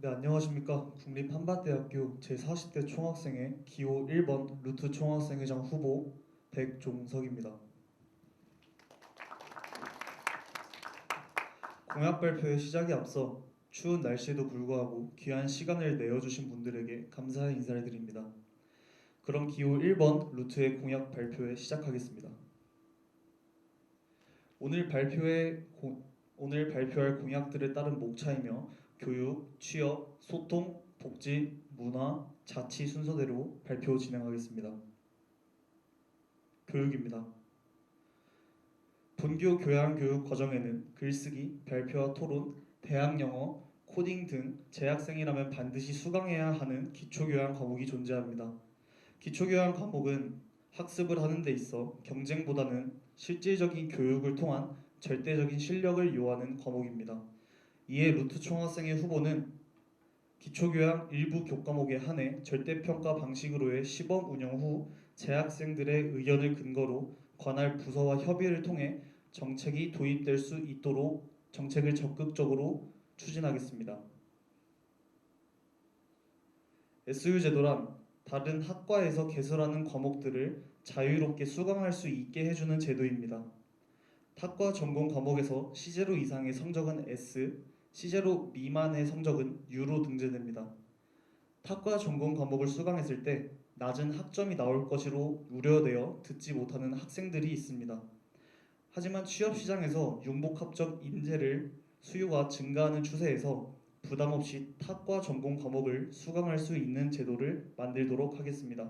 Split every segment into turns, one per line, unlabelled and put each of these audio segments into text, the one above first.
네, 안녕하십니까. 국립한밭대학교 제40대 총학생회 기호 1번 루트 총학생회장 후보 백종석입니다. 공약 발표의 시작에 앞서 추운 날씨에도 불구하고 귀한 시간을 내어주신 분들에게 감사의 인사를 드립니다. 그럼 기호 1번 루트의 공약 발표에 시작하겠습니다. 오늘 발표의 오늘 발표할 공약들에 따른 목차이며 교육, 취업, 소통, 복지, 문화, 자치 순서대로 발표 진행하겠습니다. 교육입니다. 본교 교양교육 과정에는 글쓰기, 발표와 토론, 대학 영어, 코딩 등 재학생이라면 반드시 수강해야 하는 기초교양 과목이 존재합니다. 기초교양 과목은 학습을 하는 데 있어 경쟁보다는 실질적인 교육을 통한 절대적인 실력을 요하는 과목입니다. 이에 루트 총학생회 후보는 기초교양 일부 교과목에 한해 절대평가 방식으로의 시범 운영 후 재학생들의 의견을 근거로 관할 부서와 협의를 통해 정책이 도입될 수 있도록 정책을 적극적으로 추진하겠습니다. SU 제도란 다른 학과에서 개설하는 과목들을 자유롭게 수강할 수 있게 해주는 제도입니다. 탁과 전공 과목에서 C제로 이상의 성적은 S, C제로 미만의 성적은 U로 등재됩니다. 탁과 전공 과목을 수강했을 때 낮은 학점이 나올 것으로 우려되어 듣지 못하는 학생들이 있습니다. 하지만 취업시장에서 융복합적 인재를 수요가 증가하는 추세에서 부담 없이 탁과 전공 과목을 수강할 수 있는 제도를 만들도록 하겠습니다.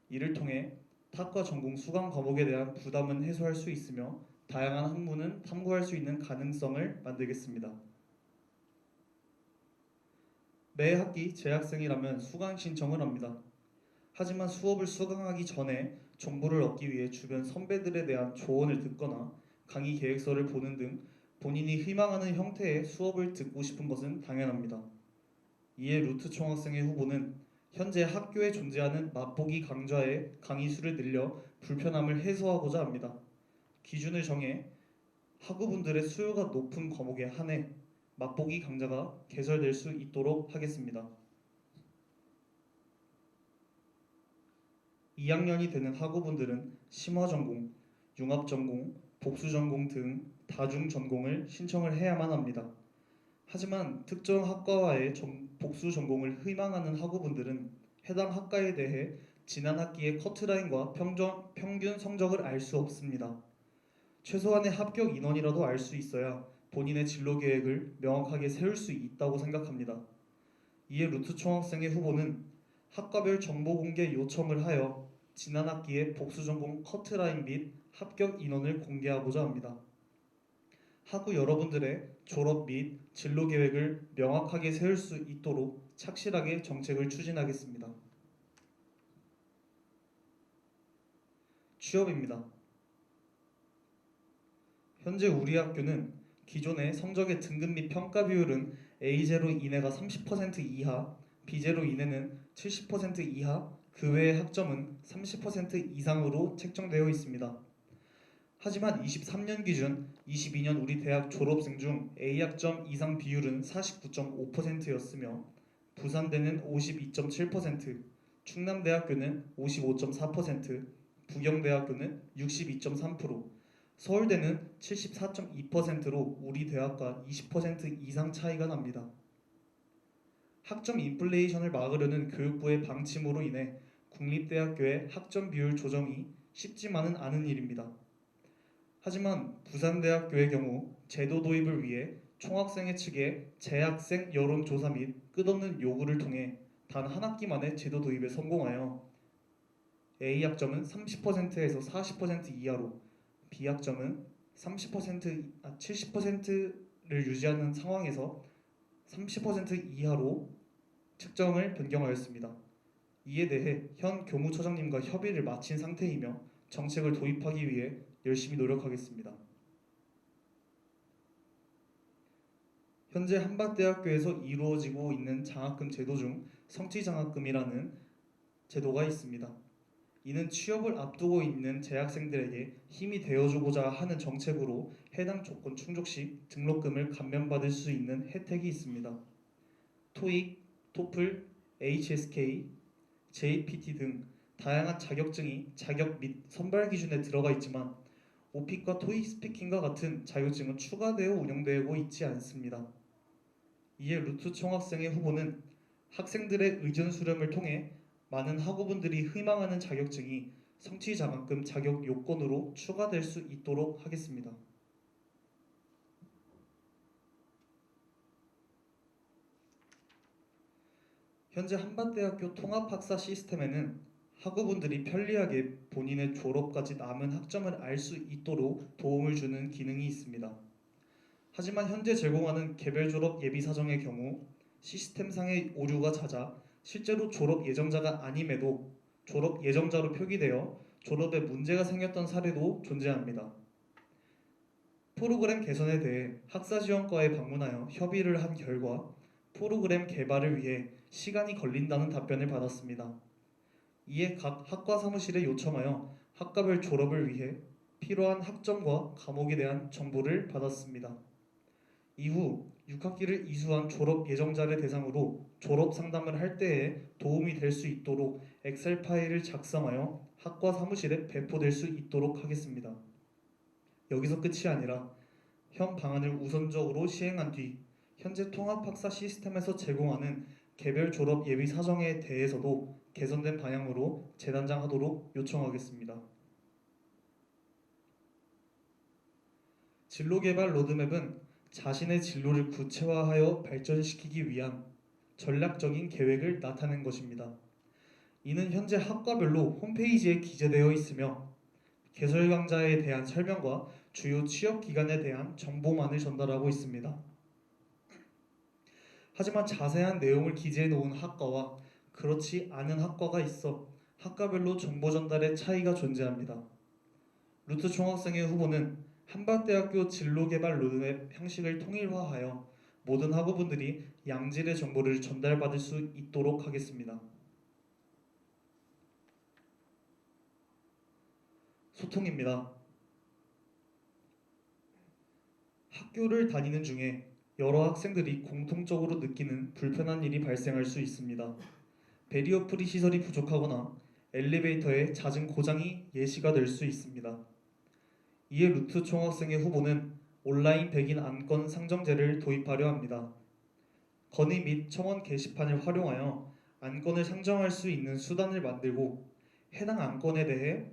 이를 통해 탁과 전공 수강 과목에 대한 부담은 해소할 수 있으며 다양한 학문은 탐구할 수 있는 가능성을 만들겠습니다. 매 학기 재학생이라면 수강 신청을 합니다. 하지만 수업을 수강하기 전에 정보를 얻기 위해 주변 선배들에 대한 조언을 듣거나 강의 계획서를 보는 등 본인이 희망하는 형태의 수업을 듣고 싶은 것은 당연합니다. 이에 루트 총학생회 후보는 현재 학교에 존재하는 맛보기 강좌의 강의 수를 늘려 불편함을 해소하고자 합니다. 기준을 정해 학우분들의 수요가 높은 과목에 한해 맛보기 강좌가 개설될 수 있도록 하겠습니다. 2학년이 되는 학우분들은 심화전공, 융합전공, 복수전공 등 다중전공을 신청을 해야만 합니다. 하지만 특정 학과와의 복수전공을 희망하는 학우분들은 해당 학과에 대해 지난 학기의 커트라인과 평균 성적을 알 수 없습니다. 최소한의 합격 인원이라도 알 수 있어야 본인의 진로 계획을 명확하게 세울 수 있다고 생각합니다. 이에 루트 총학생회 후보는 학과별 정보 공개 요청을 하여 지난 학기의 복수전공 커트라인 및 합격 인원을 공개하고자 합니다. 학우 여러분들의 졸업 및 진로 계획을 명확하게 세울 수 있도록 착실하게 정책을 추진하겠습니다. 취업입니다. 현재 우리 학교는 기존의 성적의 등급 및 평가 비율은 A제로 이내가 30% 이하, B제로 이내는 70% 이하, 그 외의 학점은 30% 이상으로 책정되어 있습니다. 하지만 23년 기준 22년 우리 대학 졸업생 중 A학점 이상 비율은 49.5%였으며 부산대는 52.7%, 충남대학교는 55.4%, 부경대학교는 62.3%, 서울대는 74.2%로 우리 대학과 20% 이상 차이가 납니다. 학점 인플레이션을 막으려는 교육부의 방침으로 인해 국립대학교의 학점 비율 조정이 쉽지만은 않은 일입니다. 하지만 부산대학교의 경우 제도 도입을 위해 총학생회 측의 재학생 여론조사 및 끝없는 요구를 통해 단 한 학기 만에 제도 도입에 성공하여 A학점은 30%에서 40% 이하로 B학점은 70%를 유지하는 상황에서 30% 이하로 측정을 변경하였습니다. 이에 대해 현 교무처장님과 협의를 마친 상태이며 정책을 도입하기 위해 열심히 노력하겠습니다. 현재 한밭대학교에서 이루어지고 있는 장학금 제도 중 성취장학금이라는 제도가 있습니다. 이는 취업을 앞두고 있는 재학생들에게 힘이 되어주고자 하는 정책으로 해당 조건 충족 시 등록금을 감면받을 수 있는 혜택이 있습니다. 토익, 토플, HSK, JPT 등 다양한 자격증이 자격 및 선발 기준에 들어가 있지만 오픽과 토익 스피킹과 같은 자격증은 추가되어 운영되고 있지 않습니다. 이에 루트 총학생회 후보는 학생들의 의견 수렴을 통해 많은 학우분들이 희망하는 자격증이 성취자만큼 자격 요건으로 추가될 수 있도록 하겠습니다. 현재 한밭대학교 통합학사 시스템에는 학우분들이 편리하게 본인의 졸업까지 남은 학점을 알 수 있도록 도움을 주는 기능이 있습니다. 하지만 현재 제공하는 개별 졸업 예비 사정의 경우 시스템상의 오류가 잦아 실제로 졸업 예정자가 아님에도 졸업 예정자로 표기되어 졸업에 문제가 생겼던 사례도 존재합니다. 프로그램 개선에 대해 학사지원과에 방문하여 협의를 한 결과 프로그램 개발을 위해 시간이 걸린다는 답변을 받았습니다. 이에 각 학과 사무실에 요청하여 학과별 졸업을 위해 필요한 학점과 과목에 대한 정보를 받았습니다. 이후 6학기를 이수한 졸업 예정자를 대상으로 졸업 상담을 할 때에 도움이 될 수 있도록 엑셀 파일을 작성하여 학과 사무실에 배포될 수 있도록 하겠습니다. 여기서 끝이 아니라 현 방안을 우선적으로 시행한 뒤 현재 통합학사 시스템에서 제공하는 개별 졸업 예비 사정에 대해서도 개선된 방향으로 재단장하도록 요청하겠습니다. 진로 개발 로드맵은 자신의 진로를 구체화하여 발전시키기 위한 전략적인 계획을 나타낸 것입니다. 이는 현재 학과별로 홈페이지에 기재되어 있으며 개설 강좌에 대한 설명과 주요 취업 기간에 대한 정보만을 전달하고 있습니다. 하지만 자세한 내용을 기재해 놓은 학과와 그렇지 않은 학과가 있어 학과별로 정보 전달의 차이가 존재합니다. 루트 총학생회 후보는 한밭대학교 진로개발 로드맵 형식을 통일화하여 모든 학우분들이 양질의 정보를 전달받을 수 있도록 하겠습니다. 소통입니다. 학교를 다니는 중에 여러 학생들이 공통적으로 느끼는 불편한 일이 발생할 수 있습니다. 베리어 프리 시설이 부족하거나 엘리베이터에 잦은 고장이 예시가 될 수 있습니다. 이에 루트 총학생회 후보는 온라인 백인 안건 상정제를 도입하려 합니다. 건의 및 청원 게시판을 활용하여 안건을 상정할 수 있는 수단을 만들고 해당 안건에 대해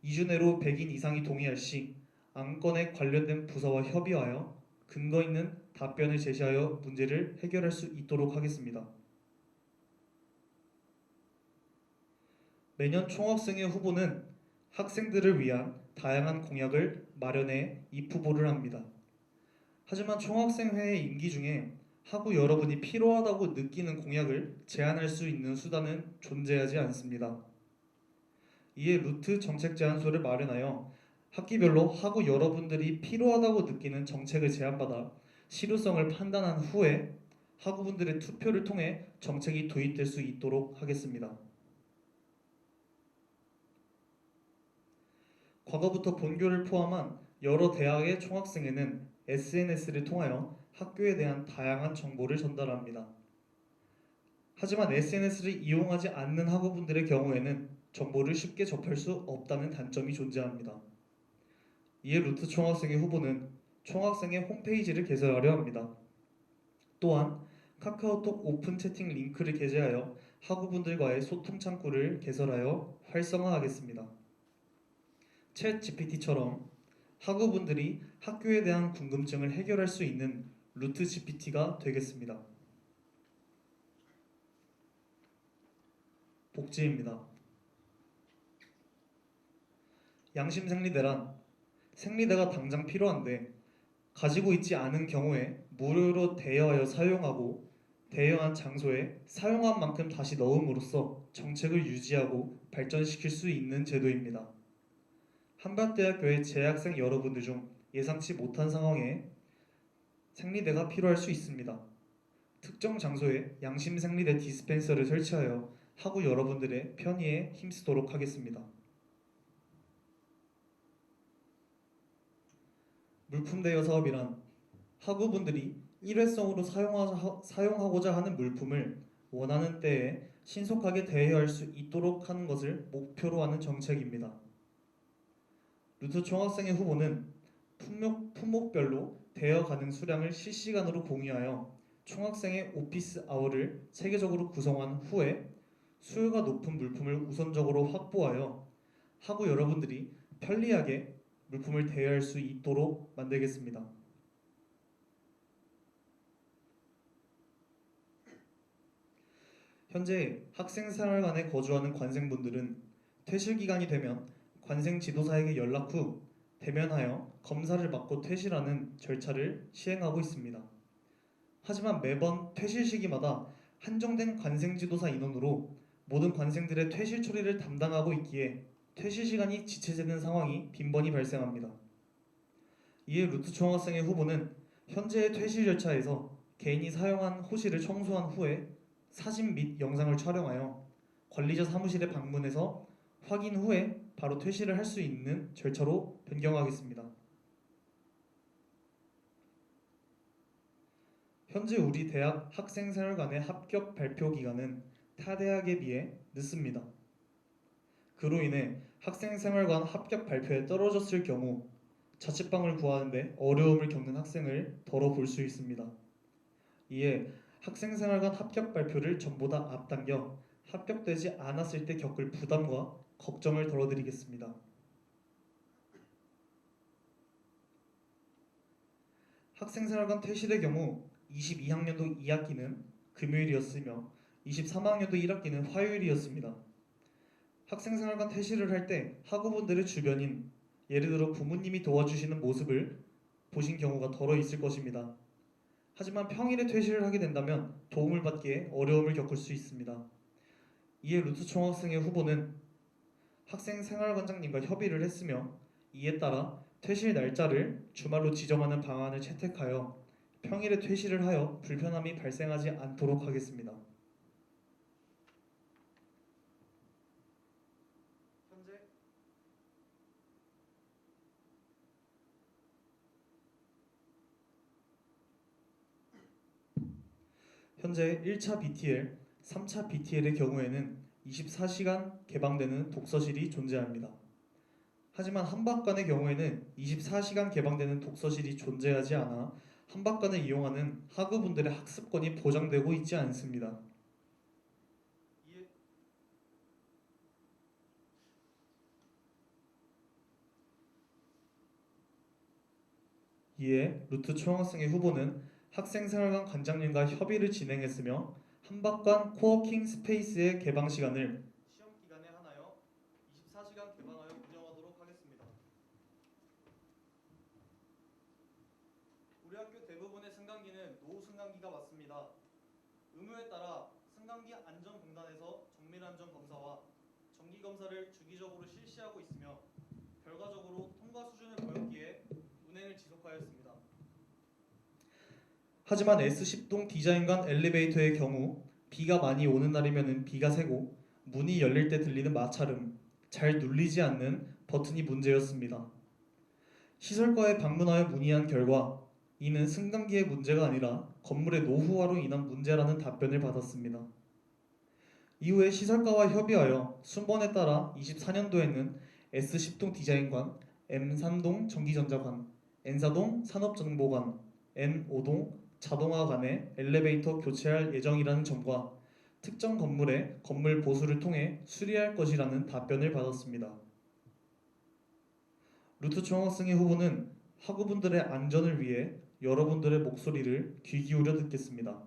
2주 내로 100인 이상이 동의할 시 안건에 관련된 부서와 협의하여 근거 있는 답변을 제시하여 문제를 해결할 수 있도록 하겠습니다. 매년 총학생회 후보는 학생들을 위한 다양한 공약을 마련해 입후보를 합니다. 하지만 총학생회의 임기 중에 학우 여러분이 필요하다고 느끼는 공약을 제안할 수 있는 수단은 존재하지 않습니다. 이에 루트 정책 제안소를 마련하여 학기별로 학우 여러분들이 필요하다고 느끼는 정책을 제안받아 실효성을 판단한 후에 학우분들의 투표를 통해 정책이 도입될 수 있도록 하겠습니다. 과거부터 본교를 포함한 여러 대학의 총학생회는 SNS를 통하여 학교에 대한 다양한 정보를 전달합니다. 하지만 SNS를 이용하지 않는 학우분들의 경우에는 정보를 쉽게 접할 수 없다는 단점이 존재합니다. 이에 루트 총학생회 후보는 총학생회 홈페이지를 개설하려 합니다. 또한 카카오톡 오픈 채팅 링크를 게재하여 학우분들과의 소통 창구를 개설하여 활성화하겠습니다. 챗 GPT처럼 학우분들이 학교에 대한 궁금증을 해결할 수 있는 루트 GPT가 되겠습니다. 복지입니다. 양심생리대란 생리대가 당장 필요한데 가지고 있지 않은 경우에 무료로 대여하여 사용하고 대여한 장소에 사용한 만큼 다시 넣음으로써 정책을 유지하고 발전시킬 수 있는 제도입니다. 한밭대학교의 재학생 여러분들 중 예상치 못한 상황에 생리대가 필요할 수 있습니다. 특정 장소에 양심생리대 디스펜서를 설치하여 학우 여러분들의 편의에 힘쓰도록 하겠습니다. 물품 대여 사업이란 학우분들이 일회성으로 사용하고자 하는 물품을 원하는 때에 신속하게 대여할 수 있도록 하는 것을 목표로 하는 정책입니다. 루트 총학생회 후보는 품목별로 대여 가능 수량을 실시간으로 공유하여 총학생회 오피스 아워를 체계적으로 구성한 후에 수요가 높은 물품을 우선적으로 확보하여 학우 여러분들이 편리하게 물품을 대여할 수 있도록 만들겠습니다. 현재 학생생활관에 거주하는 관생분들은 퇴실 기간이 되면 관생 지도사에게 연락 후 대면하여 검사를 받고 퇴실하는 절차를 시행하고 있습니다. 하지만 매번 퇴실 시기마다 한정된 관생 지도사 인원으로 모든 관생들의 퇴실 처리를 담당하고 있기에 퇴실 시간이 지체되는 상황이 빈번히 발생합니다. 이에 루트 총학생회 후보는 현재의 퇴실 절차에서 개인이 사용한 호실을 청소한 후에 사진 및 영상을 촬영하여 관리자 사무실에 방문해서 확인 후에 바로 퇴실을 할 수 있는 절차로 변경하겠습니다. 현재 우리 대학 학생생활관의 합격 발표 기간은 타 대학에 비해 늦습니다. 그로 인해 학생생활관 합격 발표에 떨어졌을 경우 자취방을 구하는데 어려움을 겪는 학생을 덜어 볼 수 있습니다. 이에 학생생활관 합격 발표를 전보다 앞당겨 합격되지 않았을 때 겪을 부담과 걱정을 덜어드리겠습니다. 학생생활관 퇴실의 경우 22학년도 2학기는 금요일이었으며 23학년도 1학기는 화요일이었습니다. 학생생활관 퇴실을 할 때 학우분들의 주변인 예를 들어 부모님이 도와주시는 모습을 보신 경우가 덜어 있을 것입니다. 하지만 평일에 퇴실을 하게 된다면 도움을 받기에 어려움을 겪을 수 있습니다. 이에 루트 총학생회 후보는 학생생활관장님과 협의를 했으며 이에 따라 퇴실 날짜를 주말로 지정하는 방안을 채택하여 평일에 퇴실을 하여 불편함이 발생하지 않도록 하겠습니다. 현재 1차 BTL, 3차 BTL의 경우에는 24시간 개방되는 독서실이 존재합니다. 하지만 한박관의 경우에는 24시간 개방되는 독서실이 존재하지 않아 한박관을 이용하는 학우분들의 학습권이 보장되고 있지 않습니다. 이에 루트 총학생회 후보는 학생생활관 관장님과 협의를 진행했으며 한박관 코워킹 스페이스의 개방 시간을 시험 기간에 한하여 24시간 개방하여 운영하도록 하겠습니다. 우리 학교 대부분의 승강기는 노후 승강기가 맞습니다. 의무에 따라 승강기 안전공단에서 정밀안전 검사와 정기 검사를 주기적으로 실시하고 있으며 결과적으로 통과 수준을 보였기에 운행을 지속하였습니다. 하지만 S10동 디자인관 엘리베이터의 경우 비가 많이 오는 날이면 비가 새고 문이 열릴 때 들리는 마찰음, 잘 눌리지 않는 버튼이 문제였습니다. 시설과에 방문하여 문의한 결과 이는 승강기의 문제가 아니라 건물의 노후화로 인한 문제라는 답변을 받았습니다. 이후에 시설과와 협의하여 순번에 따라 24년도에는 S10동 디자인관, M3동 전기전자관, N4동 산업정보관, N5동 자동화관에 엘리베이터 교체할 예정이라는 점과 특정 건물의 건물 보수를 통해 수리할 것이라는 답변을 받았습니다. 루트 총학생회 후보는 학우분들의 안전을 위해 여러분들의 목소리를 귀 기울여 듣겠습니다.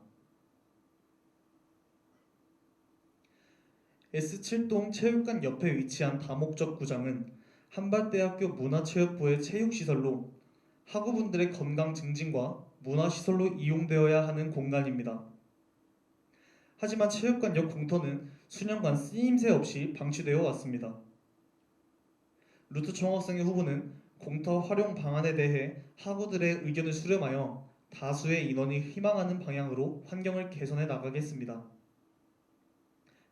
S7동 체육관 옆에 위치한 다목적 구장은 한밭대학교 문화체육부의 체육시설로 학우분들의 건강 증진과 문화시설로 이용되어야 하는 공간입니다. 하지만 체육관 옆 공터는 수년간 쓰임새 없이 방치되어 왔습니다. 루트 총학생회 후보는 공터 활용 방안에 대해 학우들의 의견을 수렴하여 다수의 인원이 희망하는 방향으로 환경을 개선해 나가겠습니다.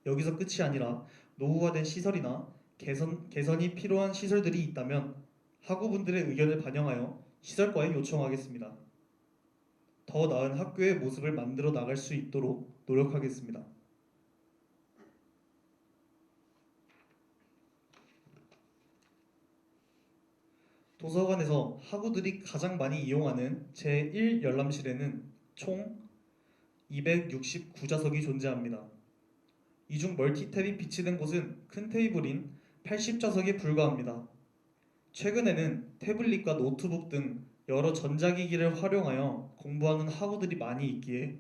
여기서 끝이 아니라 노후화된 시설이나 개선이 필요한 시설들이 있다면 학우분들의 의견을 반영하여 시설과에 요청하겠습니다. 더 나은 학교의 모습을 만들어 나갈 수 있도록 노력하겠습니다. 도서관에서 학우들이 가장 많이 이용하는 제1 열람실에는 총 269좌석이 존재합니다. 이 중 멀티탭이 비치된 곳은 큰 테이블인 80좌석에 불과합니다. 최근에는 태블릿과 노트북 등 여러 전자기기를 활용하여 공부하는 학우들이 많이 있기에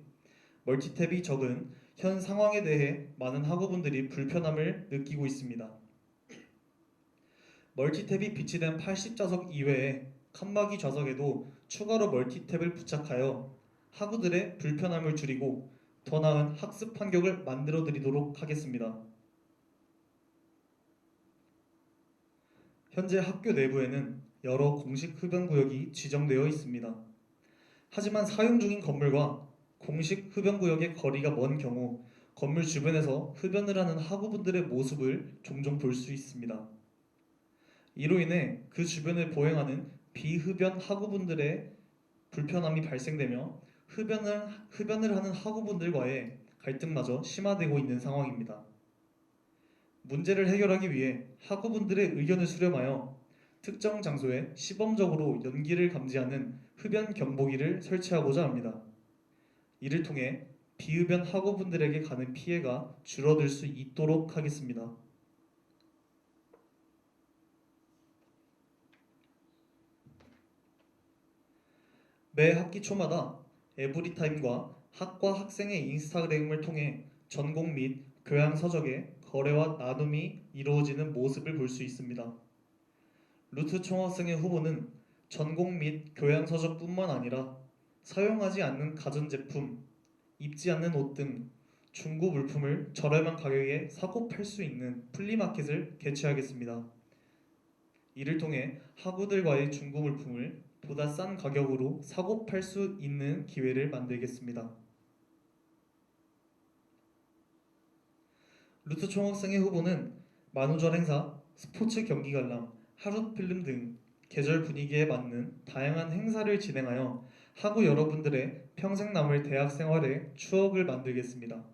멀티탭이 적은 현 상황에 대해 많은 학우분들이 불편함을 느끼고 있습니다. 멀티탭이 비치된 80좌석 이외에 칸막이 좌석에도 추가로 멀티탭을 부착하여 학우들의 불편함을 줄이고 더 나은 학습 환경을 만들어 드리도록 하겠습니다. 현재 학교 내부에는 여러 공식 흡연구역이 지정되어 있습니다. 하지만 사용 중인 건물과 공식 흡연구역의 거리가 먼 경우 건물 주변에서 흡연을 하는 학우분들의 모습을 종종 볼 수 있습니다. 이로 인해 그 주변을 보행하는 비흡연 학우분들의 불편함이 발생되며 흡연을 하는 학우분들과의 갈등마저 심화되고 있는 상황입니다. 문제를 해결하기 위해 학우분들의 의견을 수렴하여 특정 장소에 시범적으로 연기를 감지하는 흡연 경보기를 설치하고자 합니다. 이를 통해 비흡연 학우분들에게 가는 피해가 줄어들 수 있도록 하겠습니다. 매 학기 초마다 에브리타임과 학과 학생의 인스타그램을 통해 전공 및 교양 서적의 거래와 나눔이 이루어지는 모습을 볼 수 있습니다. 루트 총학생회 후보는 전공 및 교양 서적뿐만 아니라 사용하지 않는 가전제품, 입지 않는 옷 등 중고 물품을 저렴한 가격에 사고 팔 수 있는 플리마켓을 개최하겠습니다. 이를 통해 학우들과의 중고 물품을 보다 싼 가격으로 사고 팔 수 있는 기회를 만들겠습니다. 루트 총학생회 후보는 만우절 행사, 스포츠 경기 관람, 하루 필름 등 계절 분위기에 맞는 다양한 행사를 진행하여 학우 여러분들의 평생 남을 대학 생활의 추억을 만들겠습니다.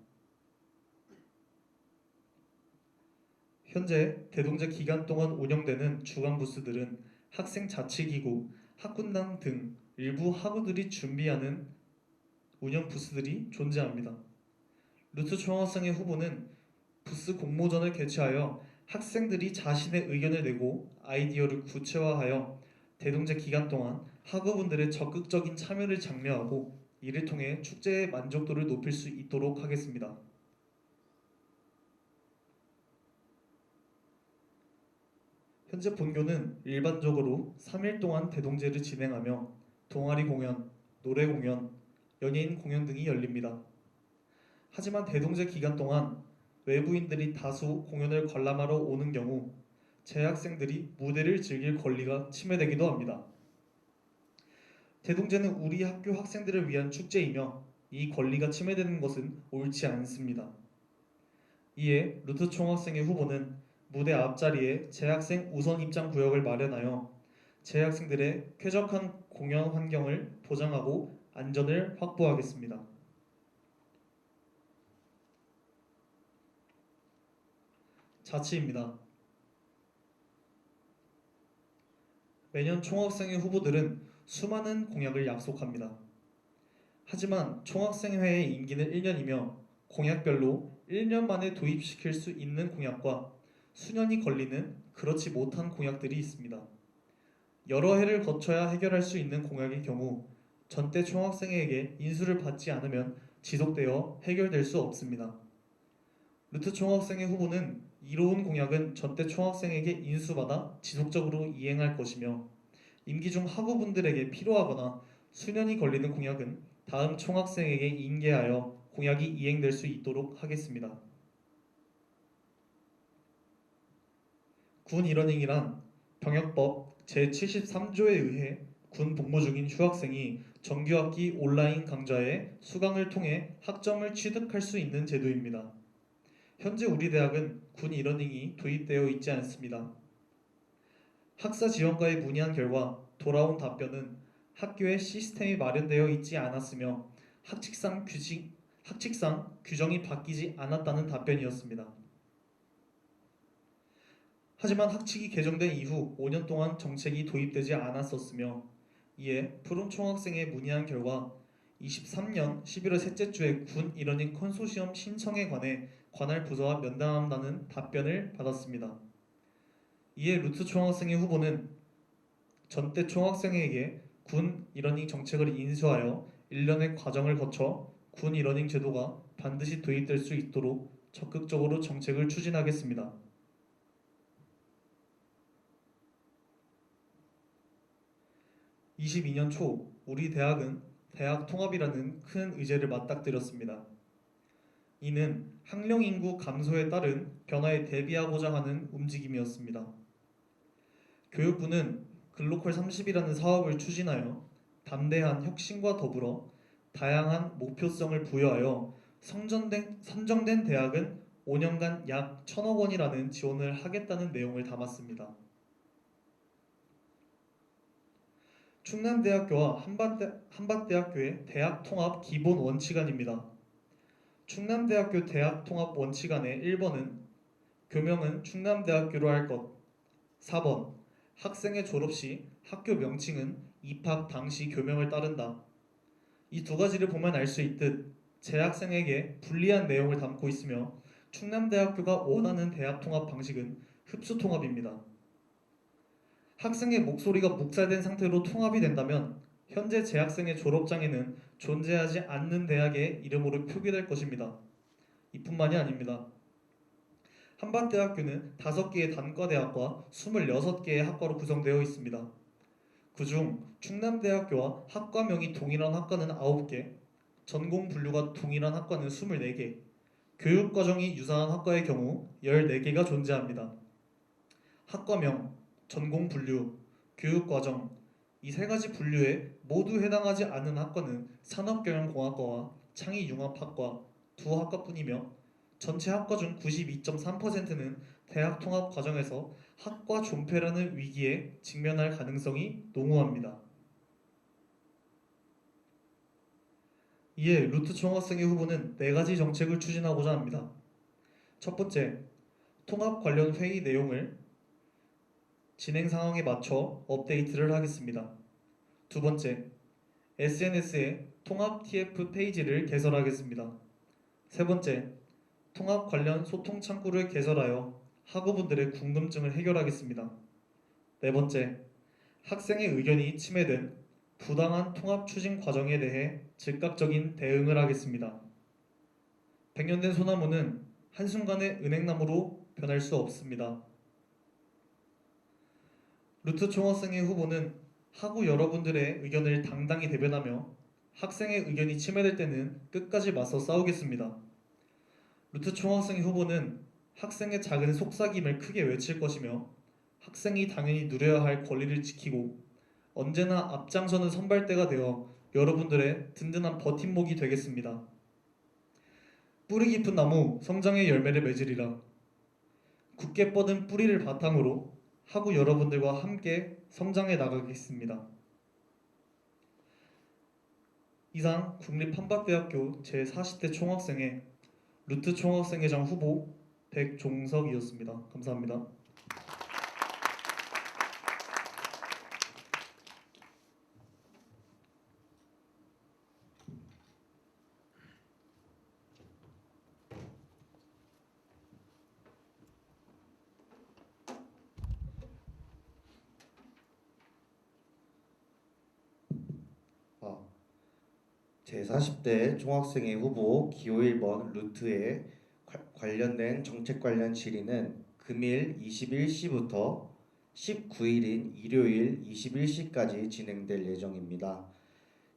현재 대동제 기간 동안 운영되는 주간 부스들은 학생 자치기구, 학군당 등 일부 학우들이 준비하는 운영 부스들이 존재합니다. 루트 총학생회 후보는 부스 공모전을 개최하여 학생들이 자신의 의견을 내고 아이디어를 구체화하여 대동제 기간 동안 학우분들의 적극적인 참여를 장려하고 이를 통해 축제의 만족도를 높일 수 있도록 하겠습니다. 현재 본교는 일반적으로 3일 동안 대동제를 진행하며 동아리 공연, 노래 공연, 연예인 공연 등이 열립니다. 하지만 대동제 기간 동안 외부인들이 다수 공연을 관람하러 오는 경우 재학생들이 무대를 즐길 권리가 침해되기도 합니다. 대동제는 우리 학교 학생들을 위한 축제이며 이 권리가 침해되는 것은 옳지 않습니다. 이에 루트 총학생회 후보는 무대 앞자리에 재학생 우선 입장 구역을 마련하여 재학생들의 쾌적한 공연 환경을 보장하고 안전을 확보하겠습니다. 자치입니다. 매년 총학생회 후보들은 수많은 공약을 약속합니다. 하지만 총학생회의 임기는 1년이며 공약별로 1년 만에 도입시킬 수 있는 공약과 수년이 걸리는 그렇지 못한 공약들이 있습니다. 여러 해를 거쳐야 해결할 수 있는 공약의 경우 전대 총학생회에게 인수를 받지 않으면 지속되어 해결될 수 없습니다. 루트 총학생회 후보는 이로운 공약은 전대 총학생에게 인수받아 지속적으로 이행할 것이며 임기 중 학우분들에게 필요하거나 수년이 걸리는 공약은 다음 총학생에게 인계하여 공약이 이행될 수 있도록 하겠습니다. 군 일러닝이란 병역법 제73조에 의해 군 복무 중인 휴학생이 정규학기 온라인 강좌에 수강을 통해 학점을 취득할 수 있는 제도입니다. 현재 우리 대학은 군 일러닝이 도입되어 있지 않습니다. 학사 지원과에 문의한 결과 돌아온 답변은 학교에 시스템이 마련되어 있지 않았으며 학칙상 규정이 바뀌지 않았다는 답변이었습니다. 하지만 학칙이 개정된 이후 5년 동안 정책이 도입되지 않았었으며 이에 푸른 총학생에 문의한 결과 23년 11월 셋째 주에 군 일원인 컨소시엄 신청에 관해 관할 부서와 면담한다는 답변을 받았습니다. 이에 루트 총학생의 후보는 전대 총학생에게 군 일원인 정책을 인수하여 1년의 과정을 거쳐 군 일원인 제도가 반드시 도입될 수 있도록 적극적으로 정책을 추진하겠습니다. 22년 초 우리 대학은 대학 통합이라는 큰 의제를 맞닥뜨렸습니다. 이는 학령 인구 감소에 따른 변화에 대비하고자 하는 움직임이었습니다. 교육부는 글로컬 30이라는 사업을 추진하여 담대한 혁신과 더불어 다양한 목표성을 부여하여 선정된 대학은 5년간 약 1,000억 원이라는 지원을 하겠다는 내용을 담았습니다. 충남대학교와 한밭대학교의 대학 통합 기본 원칙안입니다. 충남대학교 대학 통합 원칙안의 1번은 교명은 충남대학교로 할 것. 4번 학생의 졸업 시 학교 명칭은 입학 당시 교명을 따른다. 이 두 가지를 보면 알 수 있듯 재학생에게 불리한 내용을 담고 있으며 충남대학교가 원하는 대학 통합 방식은 흡수 통합입니다. 학생의 목소리가 묵살된 상태로 통합이 된다면 현재 재학생의 졸업장에는 존재하지 않는 대학의 이름으로 표기될 것입니다. 이뿐만이 아닙니다. 한밭대학교는 5개의 단과대학과 26개의 학과로 구성되어 있습니다. 그중 충남대학교와 학과명이 동일한 학과는 9개, 전공 분류가 동일한 학과는 24개, 교육과정이 유사한 학과의 경우 14개가 존재합니다. 학과명, 전공 분류, 교육과정 이 세 가지 분류에 모두 해당하지 않는 학과는 산업경영공학과와 창의융합학과 두 학과뿐이며 전체 학과 중 92.3%는 대학 통합 과정에서 학과 존폐라는 위기에 직면할 가능성이 농후합니다. 이에 루트 총학생회 후보는 4가지 정책을 추진하고자 합니다. 첫 번째, 통합 관련 회의 내용을 진행 상황에 맞춰 업데이트를 하겠습니다. 두 번째, SNS에 통합 TF 페이지를 개설하겠습니다. 세 번째, 통합 관련 소통 창구를 개설하여 학우분들의 궁금증을 해결하겠습니다. 네 번째, 학생의 의견이 침해된 부당한 통합 추진 과정에 대해 즉각적인 대응을 하겠습니다. 100년 된 소나무는 한순간에 은행나무로 변할 수 없습니다. 루트 총학생회 후보는 학우 여러분들의 의견을 당당히 대변하며 학생의 의견이 침해될 때는 끝까지 맞서 싸우겠습니다. 루트 총학생회 후보는 학생의 작은 속삭임을 크게 외칠 것이며 학생이 당연히 누려야 할 권리를 지키고 언제나 앞장서는 선발대가 되어 여러분들의 든든한 버팀목이 되겠습니다. 뿌리 깊은 나무 성장의 열매를 맺으리라. 굳게 뻗은 뿌리를 바탕으로 학우 여러분들과 함께 성장해 나가겠습니다. 이상 국립한밭대학교 제40대 총학생회 루트 총학생회장 후보 백종석이었습니다. 감사합니다.
제40대 총학생회 후보 기호 1번 루트에 관련된 정책 관련 질의는 금일 21시부터 19일인 일요일 21시까지 진행될 예정입니다.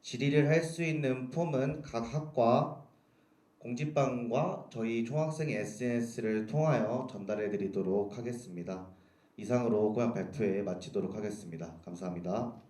질의를 할 수 있는 폼은 각 학과 공지방과 저희 총학생 SNS를 통하여 전달해 드리도록 하겠습니다. 이상으로 공약 발표회 마치도록 하겠습니다. 감사합니다.